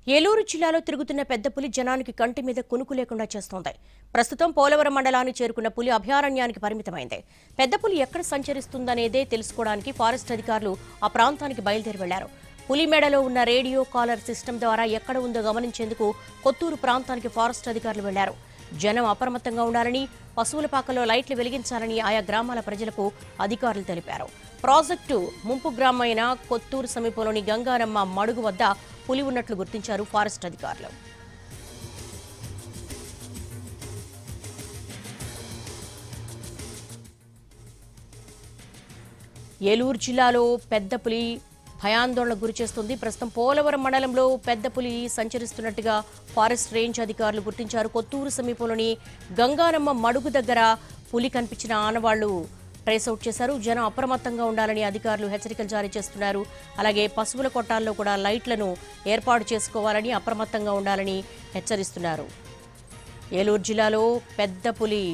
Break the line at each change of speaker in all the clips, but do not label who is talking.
ఏలూరు జిల్లాలో తిరుగుతున్న పెద్ద పులి జనానికి కంటి మీద కునుకు లేకుండా చేస్తోంది. ప్రస్తుతం పోలవరం మండలానికి చేరుకున్న పులి అభయారణ్యానికి పరిమితమైంది. పెద్ద పులి ఎక్కడ సంచరిస్తుందనేదే తెలుసుకోవడానికి ఫారెస్ట్ అధికారులు ఆ ప్రాంతానికి బయలుదేరి వెళ్లారు. పులి మెడలో ఉన్న రేడియో కాలర్ సిస్టమ్ ద్వారా ఎక్కడ ఉందో గమనించేందుకు కొత్తూరు ప్రాంతానికి ఫారెస్ట్ అధికారులు వెళ్లారు. జనం అప్రమత్తంగా ఉండాలని, పశువుల పాకలో లైట్లు వెలిగించాలని ఆయా గ్రామాల ప్రజలకు అధికారులు తెలిపారు. ప్రాజెక్టు ముంపు గ్రామమైన కొత్తూరు సమీపంలోని గంగారమ్మ మడుగు వద్ద పులి ఉన్నట్లు గుర్తించారు ఫారెస్ట్ అధికారులు. ఏలూరు జిల్లాలో పెద్ద పులి భయాందోళనకు గురిచేస్తుంది. ప్రస్తుతం పోలవరం మండలంలో పెద్ద పులి సంచరిస్తున్నట్టుగా ఫారెస్ట్ రేంజ్ అధికారులు గుర్తించారు. కొత్తూరు సమీపంలోని గంగారమ్మ మడుగు దగ్గర పులి కనిపించిన ఆనవాళ్లు ట్రేస్అవుట్ చేశారు. జనం అప్రమత్తంగా ఉండాలని అధికారులు హెచ్చరికలు జారీ చేస్తున్నారు. అలాగే పశువుల కొట్టాల్లో కూడా లైట్లను ఏర్పాటు చేసుకోవాలని, అప్రమత్తంగా ఉండాలని హెచ్చరిస్తున్నారు. ఏలూరు జిల్లాలో పెద్ద పులి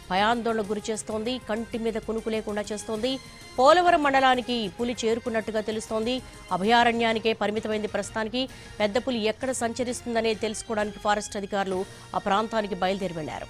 భయాందోళనకు గురి చేస్తోంది. కంటి మీద కునుకు లేకుండా చేస్తోంది. పోలవరం మండలానికి పులి చేరుకున్నట్టుగా తెలుస్తోంది. అభయారణ్యానికే పరిమితమైంది ప్రస్తుతానికి. పెద్ద పులి ఎక్కడ సంచరిస్తుందనేది తెలుసుకోవడానికి ఫారెస్ట్ అధికారులు ఆ ప్రాంతానికి బయలుదేరి వెళ్లారు.